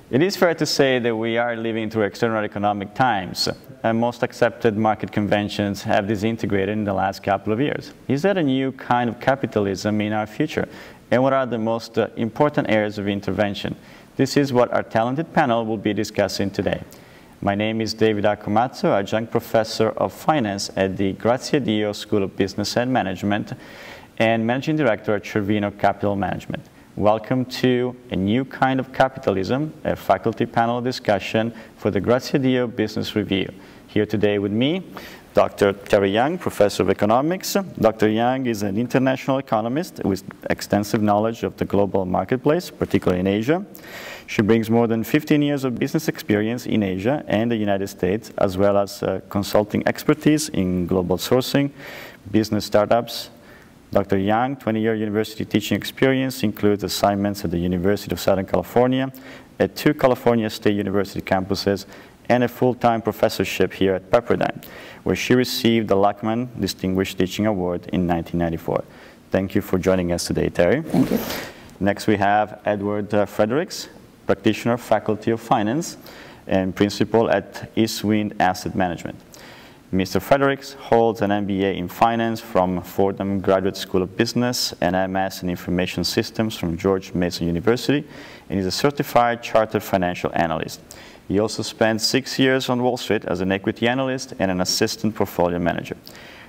It is fair to say that we are living through external economic times, and most accepted market conventions have disintegrated in the last couple of years. Is that a new kind of capitalism in our future? And what are the most important areas of intervention? This is what our talented panel will be discussing today. My name is Davide Accomazzo, adjunct professor of finance at the Graziadio School of Business and Management and managing director at Kind of Capital Management. Welcome to A New Kind of Capitalism, a faculty panel discussion for the Graziadio Business Review. Here today with me, Dr. Terri Young, professor of economics. Dr. Young is an international economist with extensive knowledge of the global marketplace, particularly in Asia. She brings more than 15 years of business experience in Asia and the United States, as well as consulting expertise in global sourcing, business startups. Dr. Young, 20-year university teaching experience includes assignments at the University of Southern California, at 2 California State University campuses, and a full-time professorship here at Pepperdine, where she received the Lachman Distinguished Teaching Award in 1994. Thank you for joining us today, Terri. Thank you. Next we have Edward Fredericks, practitioner, faculty of finance, and principal at Eastwind Asset Management. Mr. Fredericks holds an MBA in finance from Fordham Graduate School of Business and MS in Information Systems from George Mason University, and is a certified chartered financial analyst. He also spent 6 years on Wall Street as an equity analyst and an assistant portfolio manager.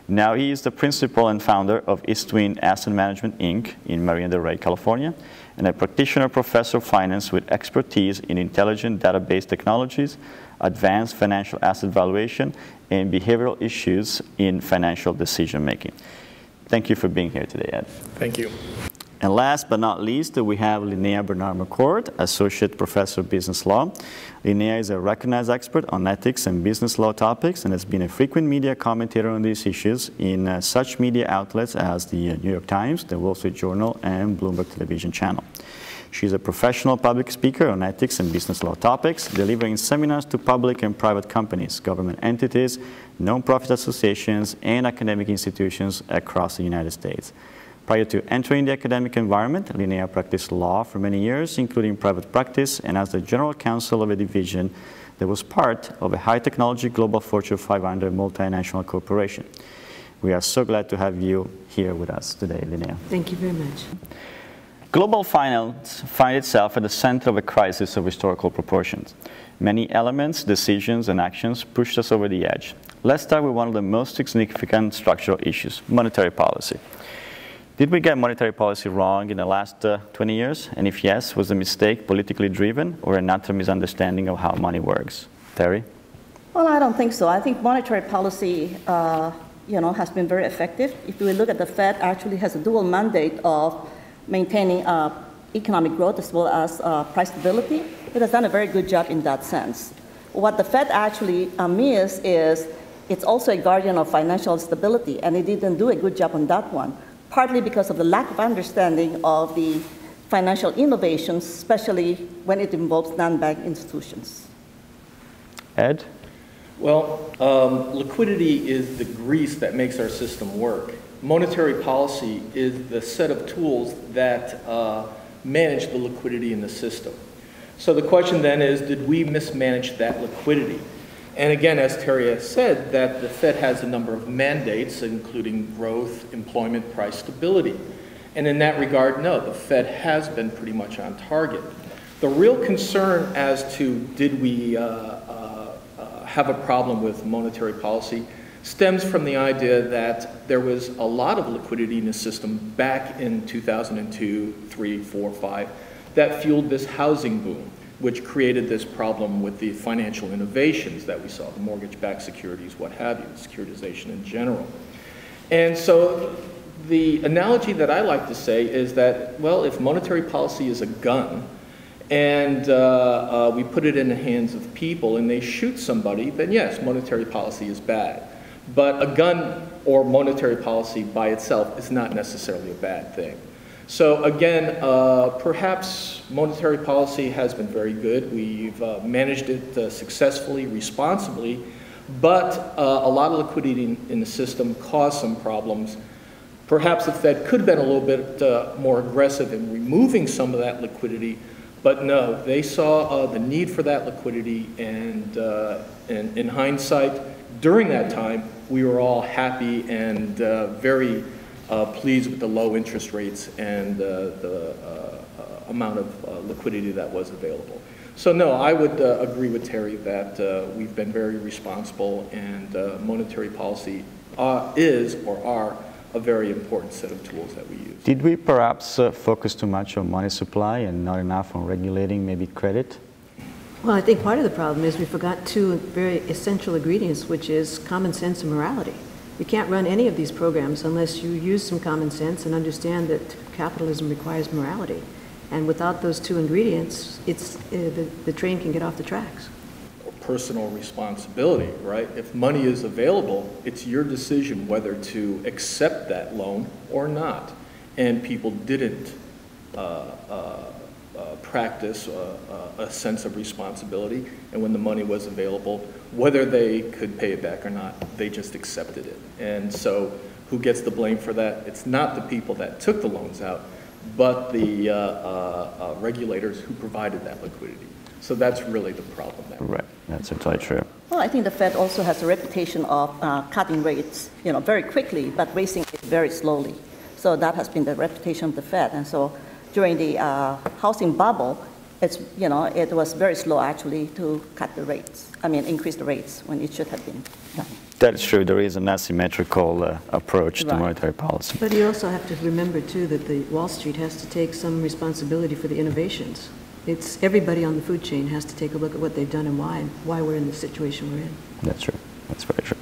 Now he is the principal and founder of Eastwind Asset Management, Inc. in Marina del Rey, California, and a practitioner professor of finance with expertise in intelligent database technologies, advanced financial asset valuation, and behavioral issues in financial decision-making. Thank you for being here today, Ed. Thank you. And last but not least, we have Linnea Bernard McCord, Associate Professor of Business Law. Linnea is a recognized expert on ethics and business law topics and has been a frequent media commentator on these issues in such media outlets as the New York Times, the Wall Street Journal, and Bloomberg Television Channel. She's a professional public speaker on ethics and business law topics, delivering seminars to public and private companies, government entities, non-profit associations, and academic institutions across the United States. Prior to entering the academic environment, Linnea practiced law for many years, including private practice, and as the general counsel of a division that was part of a high-technology global Fortune 500 multinational corporation. We are so glad to have you here with us today, Linnea. Thank you very much. Global finance finds itself at the center of a crisis of historical proportions. Many elements, decisions, and actions pushed us over the edge. Let's start with one of the most significant structural issues, monetary policy. Did we get monetary policy wrong in the last 20 years? And if yes, was the mistake politically driven or an utter misunderstanding of how money works? Terri? Well, I don't think so. I think monetary policy has been very effective. If we look at the Fed, actually has a dual mandate of maintaining economic growth as well as price stability. It has done a very good job in that sense. What the Fed actually missed is it's also a guardian of financial stability, and it didn't do a good job on that one, partly because of the lack of understanding of the financial innovations, especially when it involves non-bank institutions. Ed? Well, liquidity is the grease that makes our system work. Monetary policy is the set of tools that manage the liquidity in the system. So the question then is, did we mismanage that liquidity? And again, as Terri has said, that the Fed has a number of mandates, including growth, employment, price stability. And in that regard, no, the Fed has been pretty much on target. The real concern as to did we have a problem with monetary policy stems from the idea that there was a lot of liquidity in the system back in 2002, 3, 4, 5 that fueled this housing boom, which created this problem with the financial innovations that we saw, the mortgage-backed securities, what have you, securitization in general. And so the analogy that I like to say is that, well, if monetary policy is a gun, and we put it in the hands of people and they shoot somebody, then yes, monetary policy is bad. But a gun or monetary policy by itself is not necessarily a bad thing. So again, perhaps monetary policy has been very good. We've managed it successfully, responsibly, but a lot of liquidity in the system caused some problems. Perhaps the Fed could have been a little bit more aggressive in removing some of that liquidity, But no, they saw the need for that liquidity, and in hindsight, during that time, we were all happy and very pleased with the low interest rates and the amount of liquidity that was available. So no, I would agree with Terry that we've been very responsible, and monetary policy is or are a very important set of tools that we use. Did we perhaps focus too much on money supply and not enough on regulating maybe credit? Well, I think part of the problem is we forgot two very essential ingredients, which is common sense and morality. You can't run any of these programs unless you use some common sense and understand that capitalism requires morality. And without those two ingredients, the train can get off the tracks. Personal responsibility, right? If money is available, it's your decision whether to accept that loan or not. And people didn't practice a sense of responsibility, and when the money was available, whether they could pay it back or not, they just accepted it. And so who gets the blame for that? It's not the people that took the loans out, but the regulators who provided that liquidity. So that's really the problem there. Right, that's entirely true. Well, I think the Fed also has a reputation of cutting rates, very quickly, but raising it very slowly. So that has been the reputation of the Fed. And so during the housing bubble, it was very slow actually to cut the rates. Increase the rates when it should have been done. That is true. There is an asymmetrical approach to monetary policy. But you also have to remember, too, that the Wall Street has to take some responsibility for the innovations. It's everybody on the food chain has to take a look at what they've done and why we're in the situation we're in. That's true. That's very true.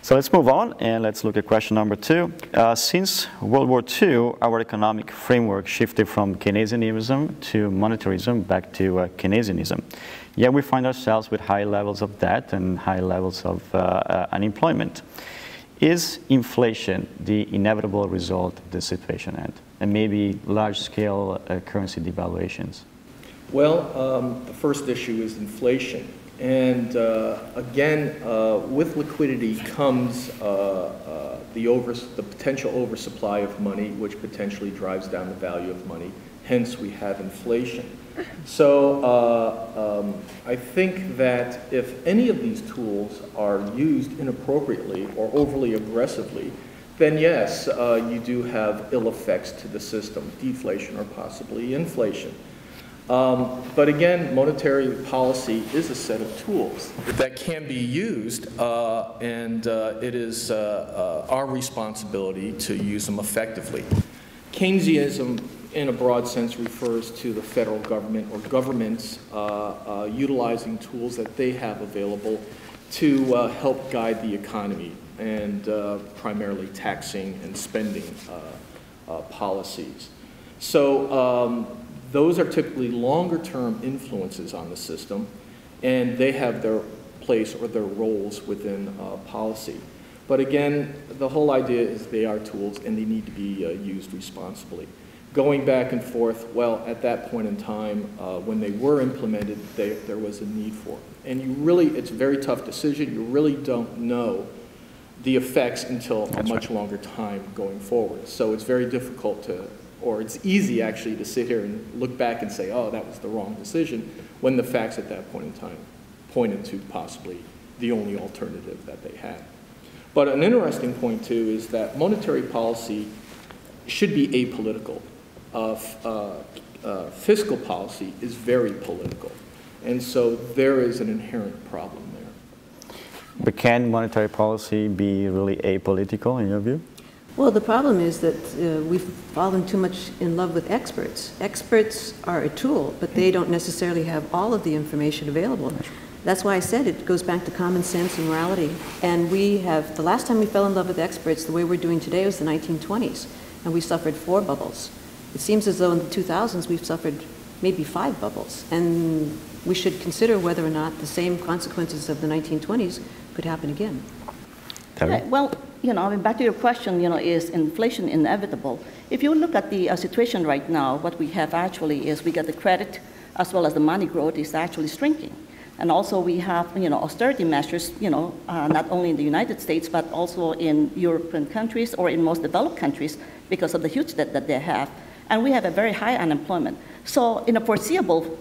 So let's move on and let's look at question number 2. Since World War II, our economic framework shifted from Keynesianism to monetarism back to Keynesianism. Yet we find ourselves with high levels of debt and high levels of unemployment. Is inflation the inevitable result of this situation and maybe large-scale currency devaluations? Well, the first issue is inflation. And again, with liquidity comes the potential oversupply of money, which potentially drives down the value of money. Hence, we have inflation. So I think that if any of these tools are used inappropriately or overly aggressively, then yes, you do have ill effects to the system, deflation or possibly inflation. But again, monetary policy is a set of tools that can be used, and it is our responsibility to use them effectively. Keynesianism, in a broad sense, refers to the federal government or governments utilizing tools that they have available to help guide the economy, and primarily taxing and spending policies. So those are typically longer-term influences on the system, and they have their place or their roles within policy. But again, the whole idea is they are tools and they need to be used responsibly. Going back and forth, well, at that point in time, when they were implemented, there was a need for them. And it's a very tough decision. You really don't know the effects until a much longer time going forward. So it's very difficult or it's easy actually to sit here and look back and say, oh, that was the wrong decision, when the facts at that point in time pointed to possibly the only alternative that they had. But an interesting point, too, is that monetary policy should be apolitical. Fiscal policy is very political. And so there is an inherent problem there. But can monetary policy be really apolitical in your view? Well, the problem is that we've fallen too much in love with experts. Experts are a tool, but they don't necessarily have all of the information available. That's why I said it goes back to common sense and morality. And the last time we fell in love with experts the way we're doing today was the 1920s, and we suffered 4 bubbles. It seems as though in the 2000s we've suffered maybe 5 bubbles, and we should consider whether or not the same consequences of the 1920s could happen again. Right. Well, back to your question, is inflation inevitable? If you look at the situation right now, what we have actually is we get the credit as well as the money growth is actually shrinking. And also we have, austerity measures, not only in the United States, but also in European countries or in most developed countries because of the huge debt that they have. and we have a very high unemployment. So in a foreseeable,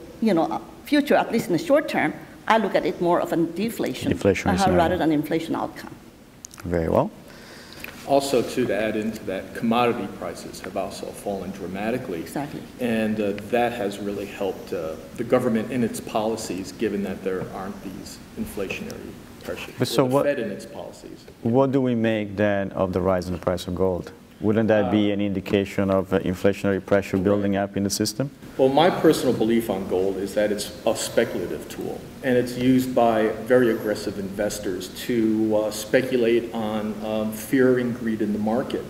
future, at least in the short term, I look at it more of a deflation rather than inflation outcome. Very well. Also, too, to add into that, commodity prices have also fallen dramatically. Exactly. And that has really helped the government in its policies, given that there aren't these inflationary pressures. But so the Fed in its policies. What do we make then of the rise in the price of gold? Wouldn't that be an indication of inflationary pressure building up in the system? Well, my personal belief on gold is that it's a speculative tool, and it's used by very aggressive investors to speculate on fear and greed in the market.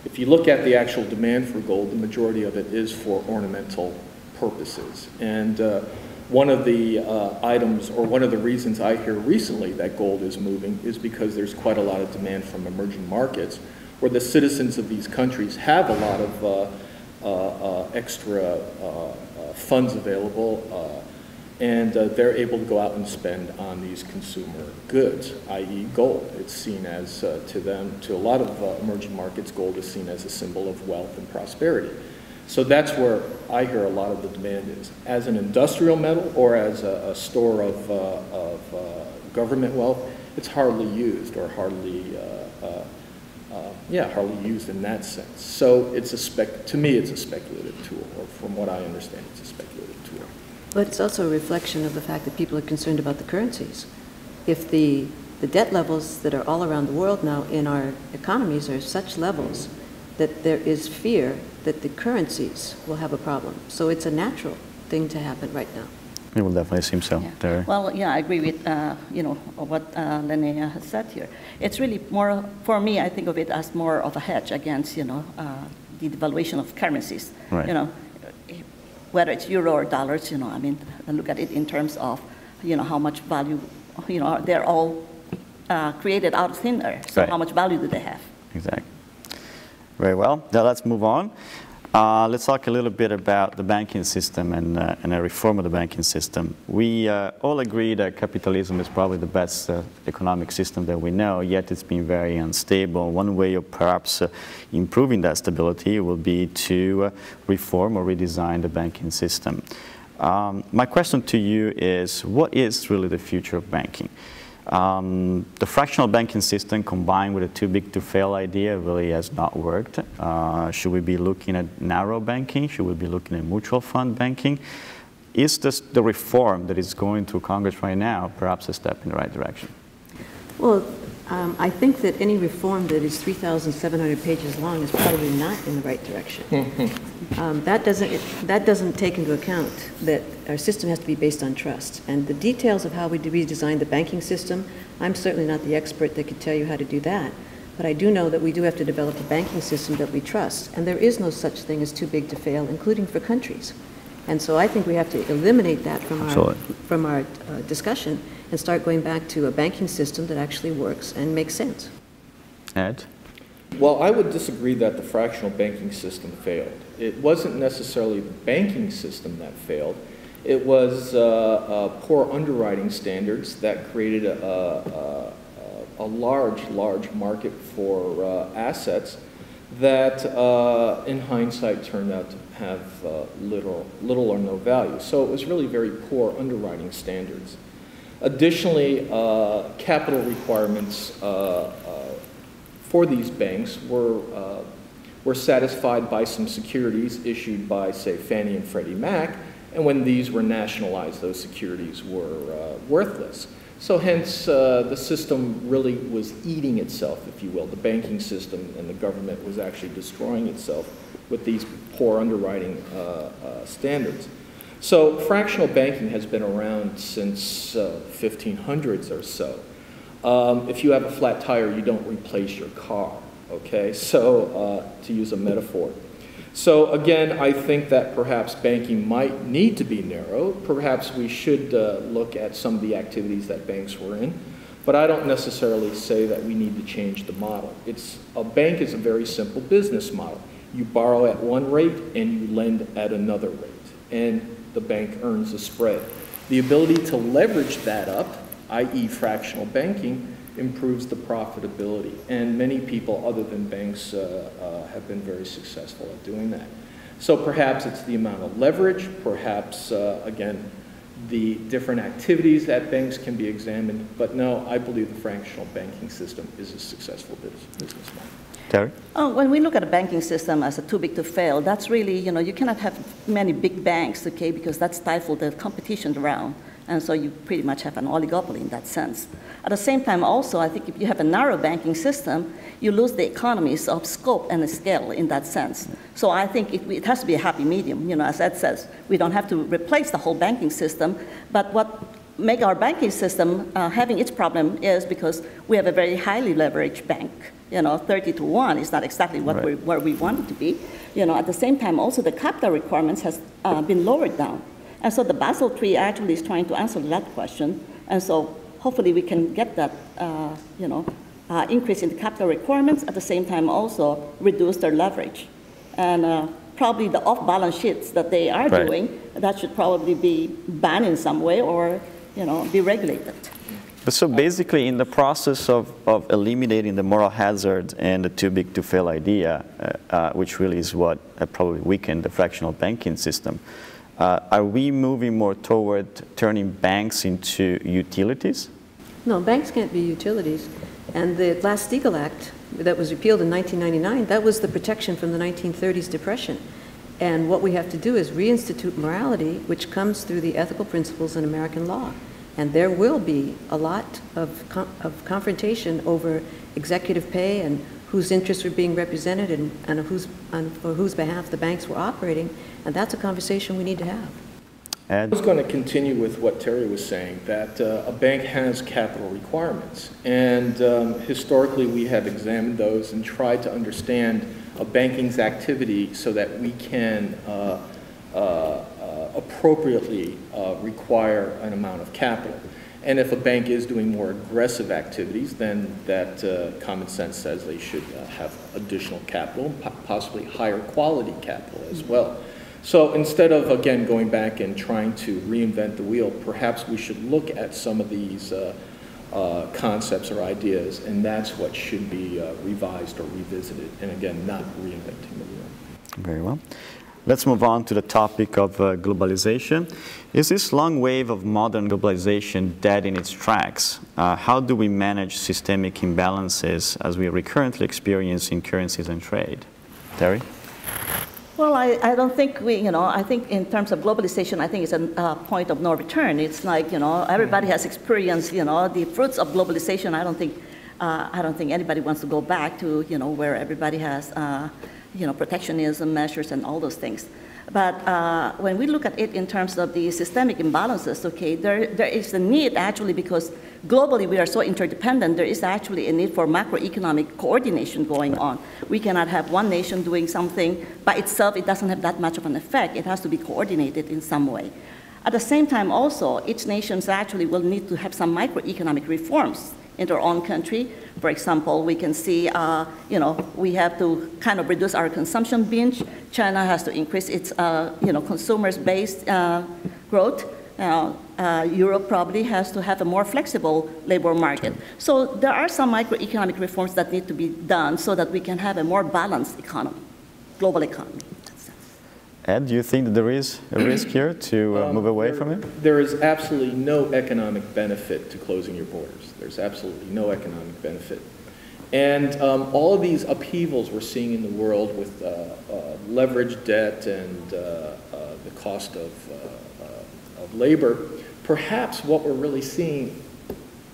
If you look at the actual demand for gold, the majority of it is for ornamental purposes. And one of the items, or one of the reasons I hear recently that gold is moving is because there's quite a lot of demand from emerging markets, where the citizens of these countries have a lot of extra funds available, and they're able to go out and spend on these consumer goods, i.e. gold. It's seen as, to a lot of emerging markets, gold is seen as a symbol of wealth and prosperity. So that's where I hear a lot of the demand is. As an industrial metal or as a store of government wealth, it's hardly used, or hardly hardly used in that sense. So it's to me, it's a speculative tool, or from what I understand, it's a speculative tool. But it's also a reflection of the fact that people are concerned about the currencies. If the debt levels that are all around the world now in our economies are such levels that there is fear that the currencies will have a problem. So it's a natural thing to happen right now. It will definitely seem so. Yeah. Well, yeah, I agree with what Linnea has said here. It's really more, for me, I think of it as more of a hedge against the devaluation of currencies. Right. Whether it's euro or dollars, I mean, I look at it in terms of how much value, they're all created out of thin air. So how much value do they have? Exactly. Very well. Now let's move on. Let's talk a little bit about the banking system and a reform of the banking system. We all agree that capitalism is probably the best economic system that we know, yet it's been very unstable. One way of perhaps improving that stability will be to reform or redesign the banking system. My question to you is, what is really the future of banking? The fractional banking system combined with a too big to fail idea really has not worked. Should we be looking at narrow banking? Should we be looking at mutual fund banking? Is this the reform that is going through Congress right now perhaps a step in the right direction? Well, I think that any reform that is 3,700 pages long is probably not in the right direction. That doesn't take into account that our system has to be based on trust. And the details of how we redesign the banking system, I'm certainly not the expert that could tell you how to do that. But I do know that we do have to develop a banking system that we trust. And there is no such thing as too big to fail, including for countries. And so I think we have to eliminate that from our discussion and start going back to a banking system that actually works and makes sense. Ed? Well, I would disagree that the fractional banking system failed. It wasn't necessarily the banking system that failed. It was poor underwriting standards that created a large market for assets that, in hindsight, turned out to have little or no value. So it was really very poor underwriting standards. Additionally, capital requirements for these banks were satisfied by some securities issued by, say, Fannie and Freddie Mac, and when these were nationalized, those securities were worthless. So hence, the system really was eating itself, if you will. The banking system and the government was actually destroying itself with these poor underwriting standards. So fractional banking has been around since 1500s or so. If you have a flat tire, you don't replace your car, okay? So to use a metaphor. So again, I think that perhaps banking might need to be narrow. Perhaps we should look at some of the activities that banks were in. But I don't necessarily say that we need to change the model. A bank is a very simple business model. You borrow at one rate and you lend at another rate. And the bank earns a spread. The ability to leverage that up, i.e. fractional banking, improves the profitability. And many people other than banks have been very successful at doing that. So perhaps it's the amount of leverage, perhaps, again, the different activities that banks can be examined. But no, I believe the fractional banking system is a successful business model. Terry? When we look at a banking system as a too big to fail, that's really, you cannot have many big banks, okay, because that stifles the competition around. And so you pretty much have an oligopoly in that sense. At the same time also, I think if you have a narrow banking system, you lose the economies of scope and the scale in that sense. So I think it has to be a happy medium. As Ed says, we don't have to replace the whole banking system, but what make our banking system having its problem is because we have a very highly leveraged bank. 30-to-1 is not exactly what where we want it to be. At the same time also the capital requirements has been lowered down. And so the Basel III actually is trying to answer that question. And so hopefully we can get that, increase in the capital requirements, at the same time also reduce their leverage. And probably the off-balance sheets that they are doing, that should probably be banned in some way or, be regulated. So basically, in the process of eliminating the moral hazard and the too big to fail idea, which really is what probably weakened the fractional banking system, are we moving more toward turning banks into utilities? No, banks can't be utilities. And the Glass-Steagall Act that was repealed in 1999, that was the protection from the 1930s depression. And what we have to do is reinstitute morality, which comes through the ethical principles in American law. And there will be a lot of confrontation over executive pay and whose interests were being represented and for whose behalf the banks were operating. And that's a conversation we need to have. I was going to continue with what Terry was saying, that a bank has capital requirements. And historically, we have examined those and tried to understand a banking's activity so that we can appropriately require an amount of capital. And if a bank is doing more aggressive activities, then that common sense says they should have additional capital, possibly higher quality capital as well. So instead of, again, going back and trying to reinvent the wheel, perhaps we should look at some of these concepts or ideas, and that's what should be revised or revisited, and again, not reinventing the wheel. Very well. Let's move on to the topic of globalization. Is this long wave of modern globalization dead in its tracks? How do we manage systemic imbalances as we recurrently experience in currencies and trade? Terry? Well, I don't think I think in terms of globalization, I think it's a point of no return. It's like, everybody has experienced, the fruits of globalization. I don't think anybody wants to go back to, where everybody has, protectionism measures and all those things. But when we look at it in terms of the systemic imbalances, okay, there is a need actually, because globally we are so interdependent, there is actually a need for macroeconomic coordination going on. We cannot have one nation doing something by itself. It doesn't have that much of an effect. It has to be coordinated in some way. At the same time also, each nation actually will need to have some microeconomic reforms in their own country. For example, we can see, we have to kind of reduce our consumption binge. China has to increase its, consumers-based growth. Europe probably has to have a more flexible labor market. So there are some microeconomic reforms that need to be done so that we can have a more balanced economy, global economy. Ed, do you think that there is a risk here to move away from it? There is absolutely no economic benefit to closing your borders. There's absolutely no economic benefit. And all of these upheavals we're seeing in the world with leveraged debt and the cost of labor, perhaps what we're really seeing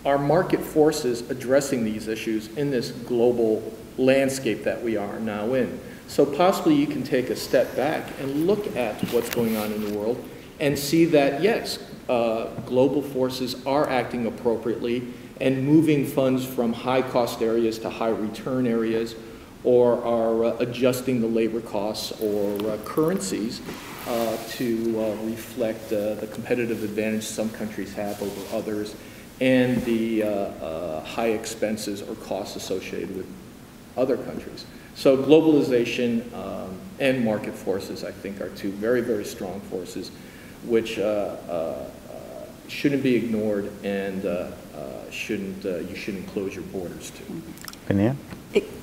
are market forces addressing these issues in this global landscape that we are now in. So possibly you can take a step back and look at what's going on in the world and see that, yes, global forces are acting appropriately and moving funds from high-cost areas to high-return areas, or are adjusting the labor costs or currencies to reflect the competitive advantage some countries have over others and the high expenses or costs associated with other countries. So globalization and market forces, I think, are two very, very strong forces which shouldn't be ignored and you shouldn't close your borders to. Linnea?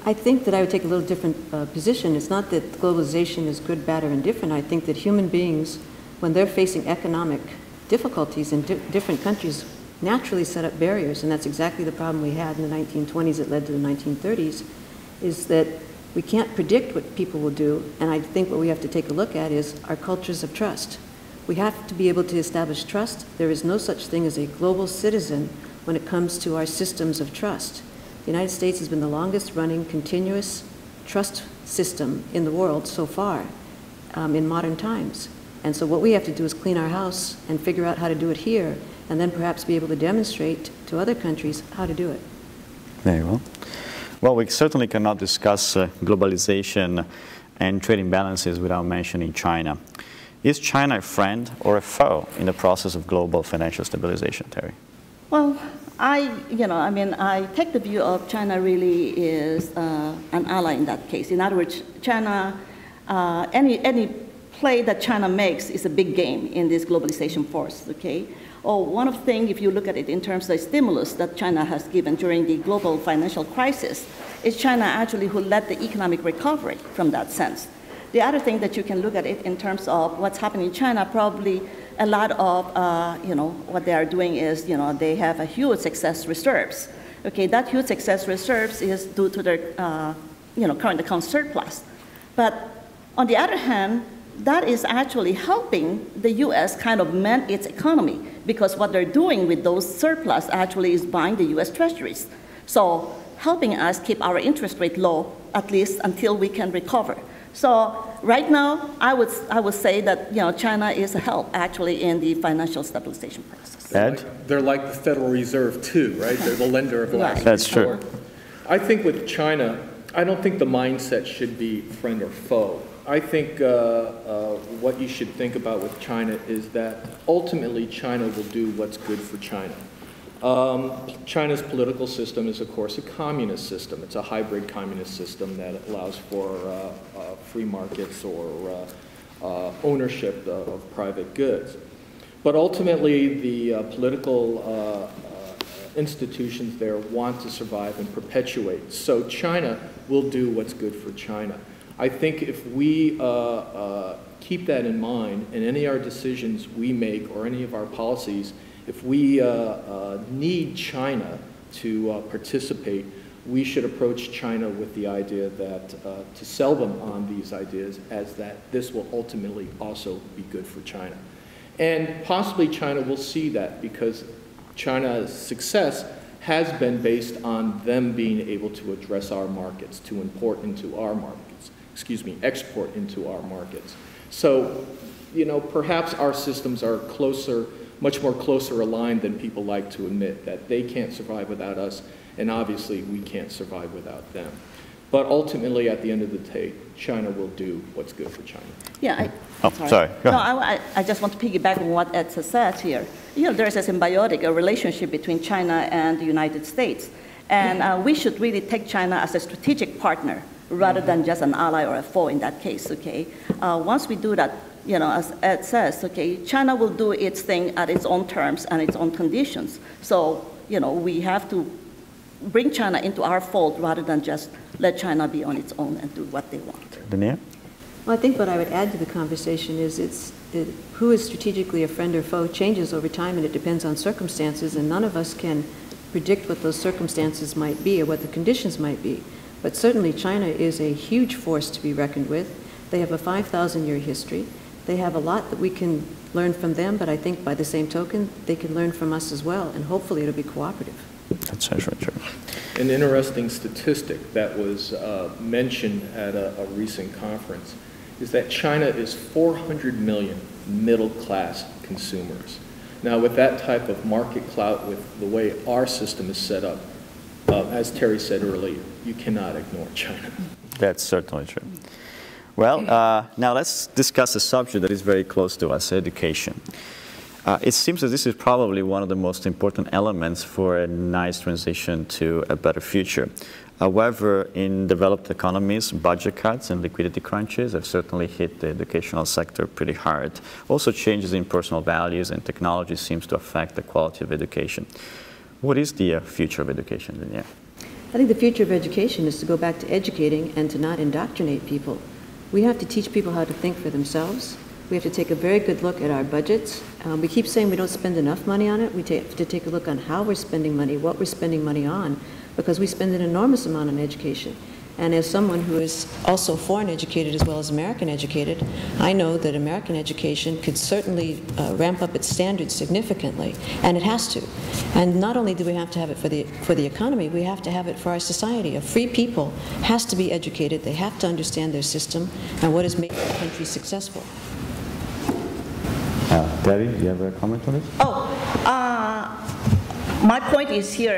I think that I would take a little different position. It's not that globalization is good, bad, or indifferent. I think that human beings, when they're facing economic difficulties in different countries, naturally set up barriers, and that's exactly the problem we had in the 1920s that led to the 1930s, is that we can't predict what people will do, and I think what we have to take a look at is our cultures of trust. We have to be able to establish trust. There is no such thing as a global citizen when it comes to our systems of trust. The United States has been the longest running continuous trust system in the world so far in modern times. And so what we have to do is clean our house and figure out how to do it here, and then perhaps be able to demonstrate to other countries how to do it. Very well. Well, we certainly cannot discuss globalization and trade imbalances without mentioning China. Is China a friend or a foe in the process of global financial stabilization, Terri? Well, I take the view of China really is an ally in that case. In other words, China, any play that China makes is a big game in this globalization force, okay? One of the things, if you look at it in terms of the stimulus that China has given during the global financial crisis, is China actually who led the economic recovery from that sense. The other thing that you can look at it in terms of what's happening in China, probably a lot of, what they are doing is, they have a huge excess reserves. Okay, that huge excess reserves is due to their, current account surplus. But on the other hand, that is actually helping the U.S. kind of mend its economy, because what they're doing with those surplus actually is buying the U.S. treasuries. So helping us keep our interest rate low, at least until we can recover. So right now, I would say that China is a help actually in the financial stabilization process. Ed? They're like the Federal Reserve too, right? They're the lender of last resort. That's true. I think with China, I don't think the mindset should be friend or foe. I think what you should think about with China is that ultimately China will do what's good for China. China's political system is, of course, a communist system. It's a hybrid communist system that allows for free markets or ownership of private goods. But ultimately, the political institutions there want to survive and perpetuate. So China will do what's good for China. I think if we keep that in mind in any of our decisions we make or any of our policies, if we need China to participate, we should approach China with the idea that to sell them on these ideas as that this will ultimately also be good for China. And possibly China will see that because China's success has been based on them being able to address our markets, to import into our markets, export into our markets. So, perhaps our systems are closer, much more closer aligned than people like to admit, that they can't survive without us, and obviously we can't survive without them. But ultimately, at the end of the day, China will do what's good for China. Yeah, sorry. Go ahead. I just want to piggyback on what Ed said here. There's a symbiotic relationship between China and the United States. And we should really take China as a strategic partner rather than just an ally or a foe in that case, okay? Once we do that, as Ed says, okay, China will do its thing at its own terms and its own conditions. So, we have to bring China into our fold rather than just let China be on its own and do what they want. Linnea? Well, I think what I would add to the conversation is who is strategically a friend or foe changes over time, and it depends on circumstances, and none of us can predict what those circumstances might be or what the conditions might be. But certainly China is a huge force to be reckoned with. They have a 5,000-year history. They have a lot that we can learn from them, but I think by the same token, they can learn from us as well, and hopefully it'll be cooperative. That's true. An interesting statistic that was mentioned at a recent conference is that China is 400 million middle-class consumers. Now, with that type of market clout, with the way our system is set up, as Terri said earlier, you cannot ignore China. That's certainly true. Well, now let's discuss a subject that is very close to us, education. It seems that this is probably one of the most important elements for a nice transition to a better future. However, in developed economies, budget cuts and liquidity crunches have certainly hit the educational sector pretty hard. Also, changes in personal values and technology seems to affect the quality of education. What is the future of education, Linnea? I think the future of education is to go back to educating and to not indoctrinate people. We have to teach people how to think for themselves. We have to take a very good look at our budgets. We keep saying we don't spend enough money on it. We have to take a look on how we're spending money, what we're spending money on, because we spend an enormous amount on education. And as someone who is also foreign educated as well as American educated, I know that American education could certainly ramp up its standards significantly, and it has to. And not only do we have to have it for the economy, we have to have it for our society. A free people has to be educated. They have to understand their system and what has made the country successful. Terri, do you have a comment on this? My point is here,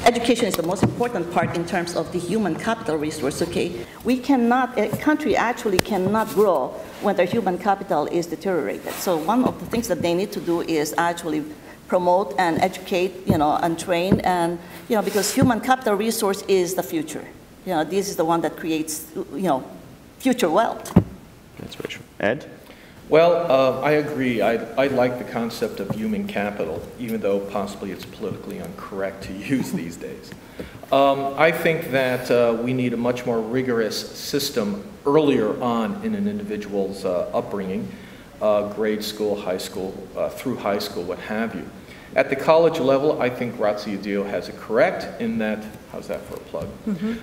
education is the most important part in terms of the human capital resource, okay? We cannot, a country actually cannot grow when their human capital is deteriorated. So one of the things that they need to do is actually promote and educate, and train, and, because human capital resource is the future. This is the one that creates, future wealth. That's very true. Ed? Well, I agree. I like the concept of human capital, even though possibly it's politically incorrect to use these days. I think that we need a much more rigorous system earlier on in an individual's upbringing, grade school, high school, through high school, what have you. At the college level, I think Graziadio has it correct in that, how's that for a plug?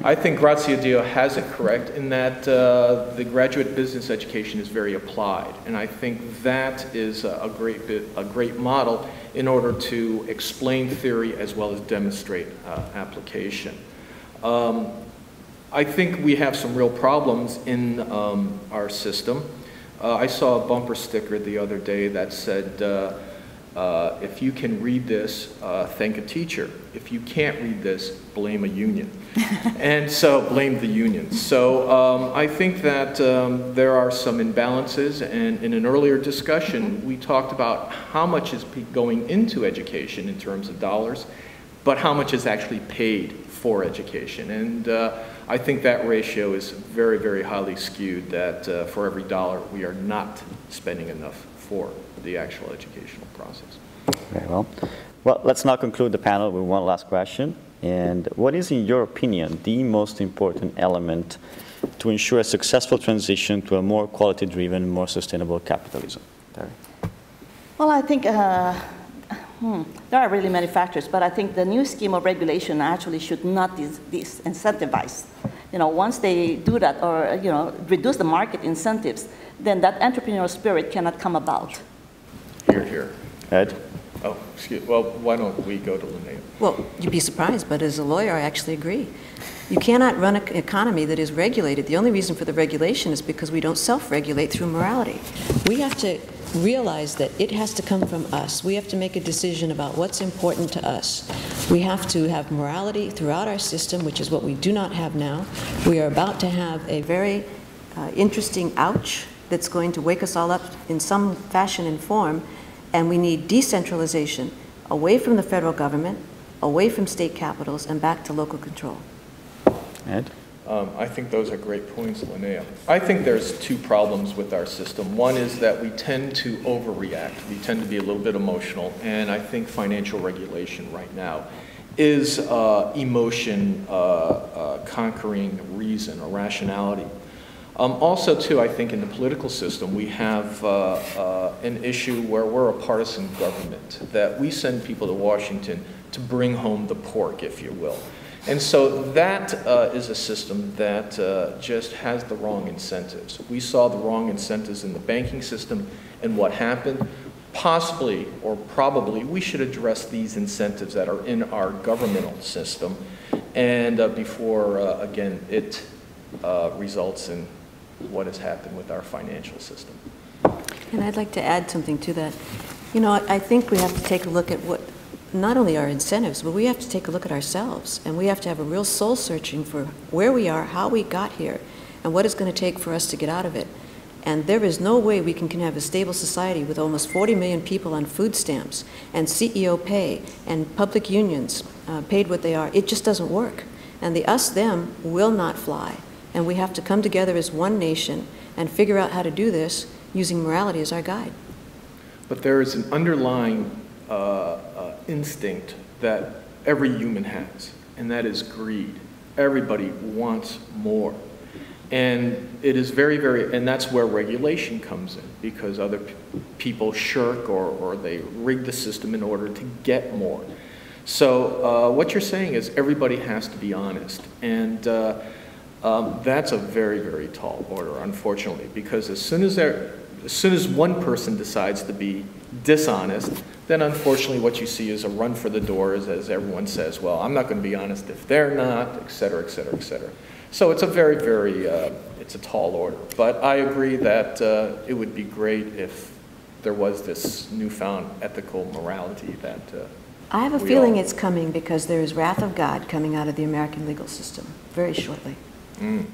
I think Graziadio has it correct in that the graduate business education is very applied. And I think that is a great model in order to explain theory as well as demonstrate application. I think we have some real problems in our system. I saw a bumper sticker the other day that said, if you can read this, thank a teacher. If you can't read this, blame a union. And so blame the union. So I think that there are some imbalances, and in an earlier discussion, we talked about how much is going into education in terms of dollars, but how much is actually paid for education. And I think that ratio is very, very highly skewed, that for every dollar, we are not spending enough for the actual educational process. Very well. Well, let's now conclude the panel with one last question. And what is, in your opinion, the most important element to ensure a successful transition to a more quality-driven, more sustainable capitalism? Terri? Well, I think there are really many factors, but I think the new scheme of regulation actually should not disincentivize. Once they do that, or reduce the market incentives, then that entrepreneurial spirit cannot come about. Here, here. Ed? Oh, excuse me. Well, why don't we go to Linnea? Well, you'd be surprised, but as a lawyer, I actually agree. You cannot run an economy that is regulated. The only reason for the regulation is because we don't self-regulate through morality. We have to realize that it has to come from us. We have to make a decision about what's important to us. We have to have morality throughout our system, which is what we do not have now. We are about to have a very interesting ouch that's going to wake us all up in some fashion and form, and we need decentralization away from the federal government, away from state capitals, and back to local control. Ed? I think those are great points, Linnea. I think there's two problems with our system. One is that we tend to overreact. We tend to be a little bit emotional, and I think financial regulation right now is emotion conquering reason or rationality. Also, too, I think in the political system, we have an issue where we're a partisan government, that we send people to Washington to bring home the pork, if you will. And so that is a system that just has the wrong incentives. We saw the wrong incentives in the banking system, and what happened? Possibly, or probably, we should address these incentives that are in our governmental system, and before, again, it results in what has happened with our financial system. And I'd like to add something to that. I think we have to take a look at what, not only our incentives, but we have to take a look at ourselves, and we have to have a real soul searching for where we are, how we got here, and what it's going to take for us to get out of it. And there is no way we can have a stable society with almost 40 million people on food stamps and CEO pay and public unions paid what they are. It just doesn't work. And the us-them will not fly. And we have to come together as one nation and figure out how to do this using morality as our guide. But there is an underlying instinct that every human has, and that is greed. Everybody wants more. And it is and that's where regulation comes in, because other people shirk or they rig the system in order to get more. So what you're saying is everybody has to be honest. And that's a very, very tall order, unfortunately, because as soon as one person decides to be dishonest, then unfortunately what you see is a run for the doors, as everyone says, well, I'm not going to be honest if they're not, et cetera, et cetera, et cetera. So it's a very, very, it's a tall order. But I agree that it would be great if there was this newfound ethical morality that I have a feeling it's coming because there is wrath of God coming out of the American legal system very shortly. Mm.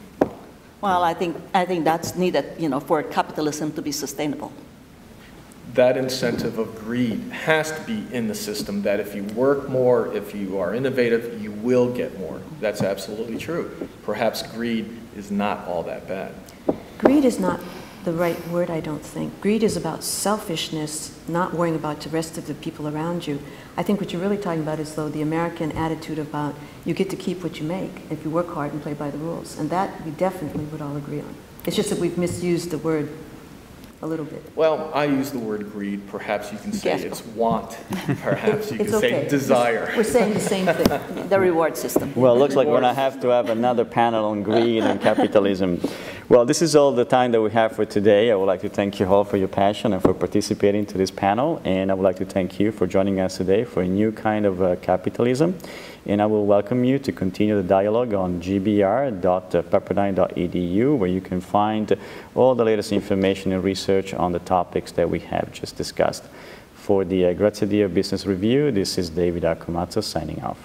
Well, I think that's needed, for capitalism to be sustainable. That incentive of greed has to be in the system, that if you work more, if you are innovative, you will get more. That's absolutely true. Perhaps greed is not all that bad. Greed is not the right word, I don't think. Greed is about selfishness, not worrying about the rest of the people around you. I think what you're really talking about is, though, the American attitude about you get to keep what you make if you work hard and play by the rules. And that we definitely would all agree on. It's just that we've misused the word a little bit. Well, I use the word greed. Perhaps you can say it's want. Perhaps you can okay. say desire. We're saying the same thing. The reward system. Well, it looks like we're going to have to have another panel on greed and capitalism. Well, this is all the time that we have for today. I would like to thank you all for your passion and for participating to this panel. And I would like to thank you for joining us today for a new kind of capitalism. And I will welcome you to continue the dialogue on gbr.pepperdine.edu, where you can find all the latest information and research on the topics that we have just discussed. For the Graziadio Business Review, this is Davide Accomazzo signing off.